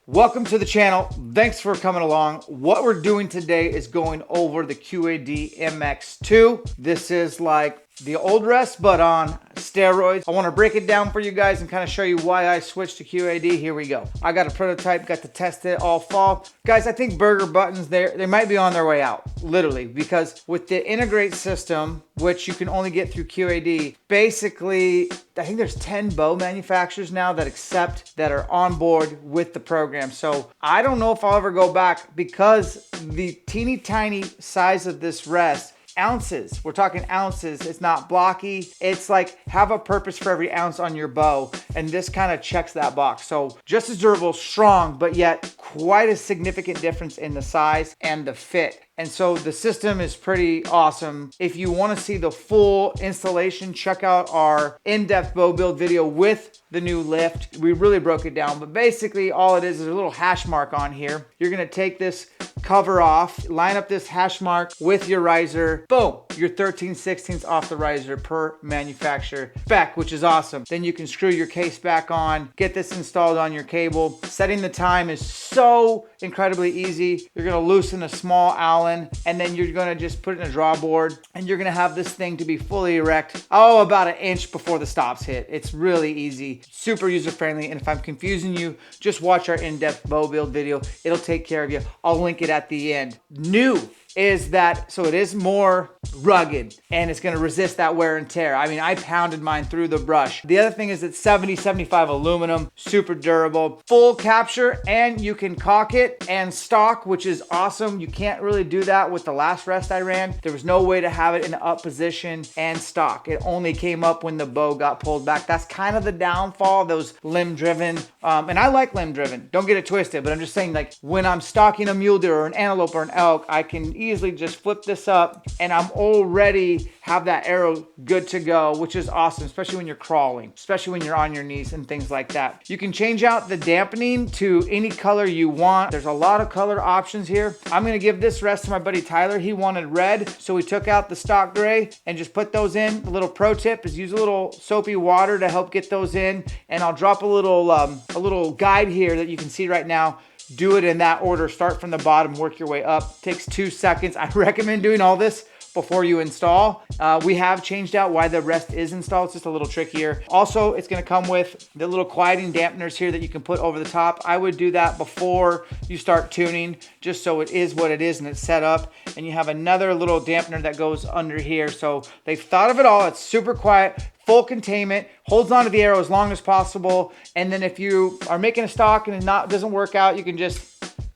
Welcome to the channel. Thanks for coming along. What we're doing today is going over the QAD MX2. This is like the old rest, but on steroids. I want to break it down for you guys and kind of show you why I switched to QAD. Here we go. I got a prototype, got to test it all fall. Guys, I think burger buttons, they might be on their way out, literally, because with the integrate system, which you can only get through QAD, basically, I think there's 10 bow manufacturers now that are on board with the program. So I don't know if I'll ever go back because the teeny tiny size of this rest, ounces, we're talking ounces, it's not blocky, it's like have a purpose for every ounce on your bow, and this kind of checks that box. So just as durable, strong, but yet quite a significant difference in the size and the fit. And so the system is pretty awesome. If you want to see the full installation, check out our in-depth bow build video with the new lift. We really broke it down, but basically all it is a little hash mark on here. You're going to take this cover off, line up this hash mark with your riser, boom, you're 13/16 off the riser per manufacturer spec, which is awesome. Then you can screw your case back on, get this installed on your cable. Setting the time is so incredibly easy. You're gonna loosen a small Allen, and then you're gonna just put it in a drawboard, and you're gonna have this thing to be fully erect, about an inch before the stops hit. It's really easy, super user-friendly, and if I'm confusing you, just watch our in-depth bow build video. It'll take care of you. I'll link it at the end. New is that, so it is more rugged and it's gonna resist that wear and tear. I mean, I pounded mine through the brush. The other thing is it's 70-75 aluminum, super durable, full capture, and you can cock it and stock, which is awesome. You can't really do that with the last rest I ran. There was no way to have it in up position and stock. It only came up when the bow got pulled back. That's kind of the downfall of those limb driven. And I like limb driven, don't get it twisted, but I'm just saying, like, when I'm stalking a mule deer or an antelope or an elk, I can easily just flip this up and I'm already have that arrow good to go, which is awesome, especially when you're crawling, especially when you're on your knees and things like that. You can change out the dampening to any color you want. There's a lot of color options here. I'm gonna give this rest to my buddy Tyler. He wanted red, so we took out the stock gray and just put those in. A little pro tip is use a little soapy water to help get those in, and I'll drop a little guide here that you can see right now. Do it in that order. Start from the bottom, work your way up. Takes 2 seconds. I recommend doing all this before you install. We have changed out why the rest is installed. It's just a little trickier. Also, it's gonna come with the little quieting dampeners here that you can put over the top. I would do that before you start tuning, just so it is what it is and it's set up. And you have another little dampener that goes under here. So they've thought of it all. It's super quiet, full containment, holds onto the arrow as long as possible. And then if you are making a stock and it doesn't work out, you can just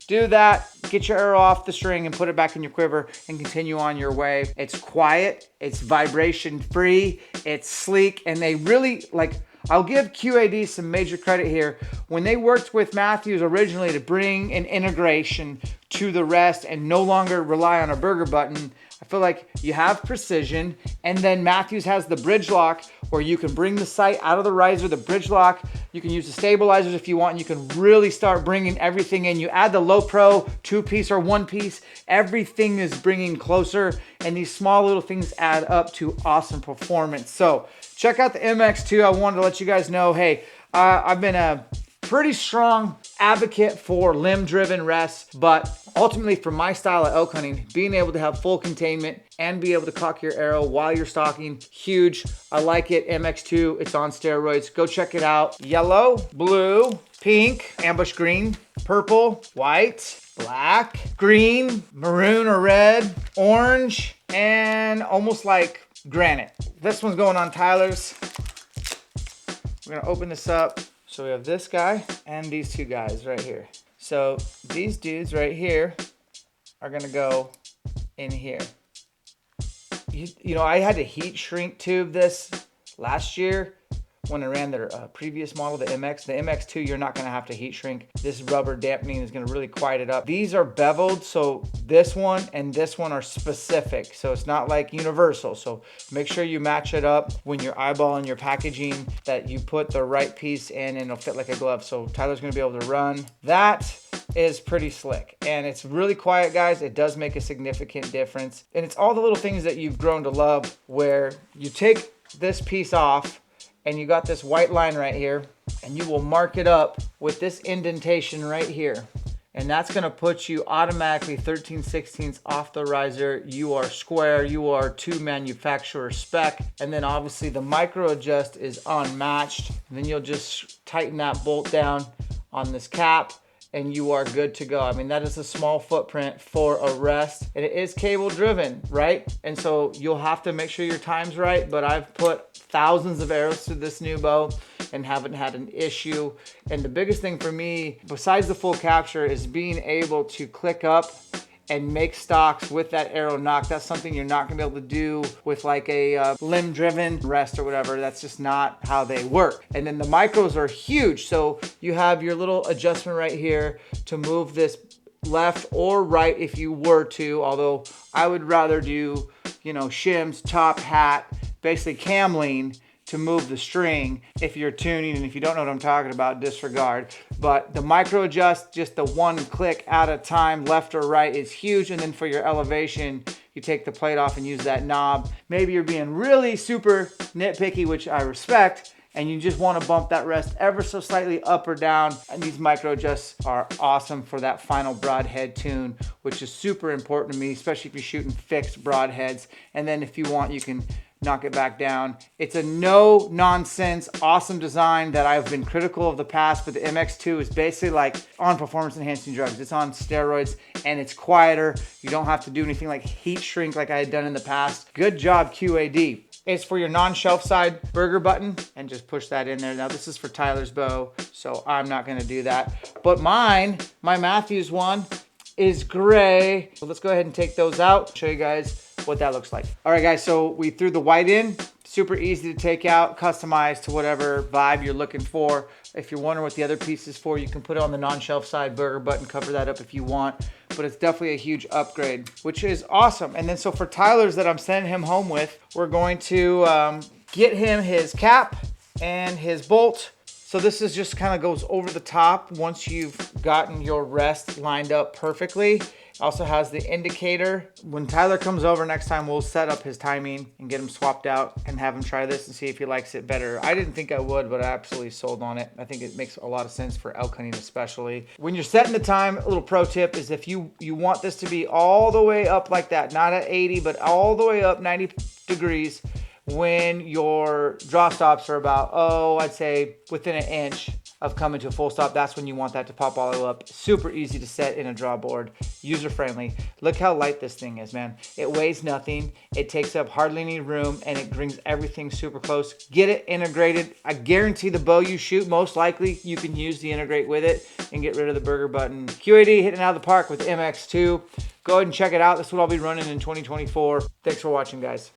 do that, get your arrow off the string and put it back in your quiver and continue on your way. It's quiet, it's vibration free, it's sleek, and they really, like, I'll give QAD some major credit here. When they worked with Matthews originally to bring an integration to the rest and no longer rely on a burger button, I feel like you have precision, and then Matthews has the bridge lock where you can bring the sight out of the riser, the bridge lock. You can use the stabilizers if you want, and you can really start bringing everything in. You add the low pro 2-piece or 1-piece, everything is bringing closer, and these small little things add up to awesome performance. So check out the MX2. I wanted to let you guys know, hey, I've been a pretty strong advocate for limb-driven rests, but ultimately for my style of elk hunting, being able to have full containment and be able to cock your arrow while you're stalking, huge. I like it. MX2, it's on steroids. Go check it out. Yellow, blue, pink, ambush green, purple, white, black, green, maroon or red, orange, and almost like granite. This one's going on Tyler's. We're gonna open this up. So we have this guy and these two guys right here. So these dudes right here are gonna go in here. You know, I had to heat shrink tube this last year when I ran their previous model, the MX. The MX2, you're not gonna have to heat shrink. This rubber dampening is gonna really quiet it up. These are beveled, so this one and this one are specific. So it's not like universal. So make sure you match it up when you're eyeballing your packaging, that you put the right piece in and it'll fit like a glove. So Tyler's gonna be able to run. That is pretty slick and it's really quiet, guys. It does make a significant difference. And it's all the little things that you've grown to love, where you take this piece off and you got this white line right here, and you will mark it up with this indentation right here. And that's gonna put you automatically 13/16 off the riser. You are square, you are to manufacturer spec. And then obviously the micro adjust is unmatched. And then you'll just tighten that bolt down on this cap and you are good to go. I mean, that is a small footprint for a rest, and it is cable driven, right? And so you'll have to make sure your time's right, but I've put thousands of arrows through this new bow and haven't had an issue. And the biggest thing for me, besides the full capture, is being able to click up and make stocks with that arrow knock. That's something you're not gonna be able to do with like a limb driven rest or whatever. That's just not how they work. And then the micros are huge. So you have your little adjustment right here to move this left or right if you were to, although I would rather do, you know, shims, top hat, basically cam lean to move the string. If you're tuning and if you don't know what I'm talking about, disregard. But the micro adjust, just the one click at a time, left or right, is huge. And then for your elevation, you take the plate off and use that knob. Maybe you're being really super nitpicky, which I respect, and you just want to bump that rest ever so slightly up or down. And these micro adjusts are awesome for that final broadhead tune, which is super important to me, especially if you're shooting fixed broadheads. And then if you want, you can knock it back down. It's a no nonsense, awesome design that I've been critical of the past, but the MX2 is basically like on performance enhancing drugs. It's on steroids and it's quieter. You don't have to do anything like heat shrink like I had done in the past. Good job, QAD. It's for your non-shelf side burger button, and just push that in there. Now this is for Tyler's bow, so I'm not gonna do that. But mine, my Matthews one, is gray. So let's go ahead and take those out, show you guys what that looks like. All right guys, so we threw the white in. Super easy to take out, customize to whatever vibe you're looking for. If you're wondering what the other piece is for, you can put it on the non-shelf side burger button, cover that up if you want. But it's definitely a huge upgrade, which is awesome. And then so for Tyler's that I'm sending him home with, we're going to get him his cap and his bolt. So this is just kind of goes over the top once you've gotten your rest lined up perfectly. Also has the indicator. When Tyler comes over next time, we'll set up his timing and get him swapped out and have him try this and see if he likes it better. I didn't think I would, but I absolutely sold on it. I think it makes a lot of sense for elk hunting especially. When you're setting the time, a little pro tip is if you want this to be all the way up like that, not at 80, but all the way up 90 degrees, when your draw stops are about, I'd say within an inch of coming to a full stop, that's when you want that to pop all the way up. Super easy to set in a draw board, user friendly. Look how light this thing is, man. It weighs nothing. It takes up hardly any room and it brings everything super close. Get it integrated. I guarantee the bow you shoot, most likely you can use the integrate with it and get rid of the burger button. QAD hitting out of the park with MX2. Go ahead and check it out. This is what I'll be running in 2024. Thanks for watching, guys.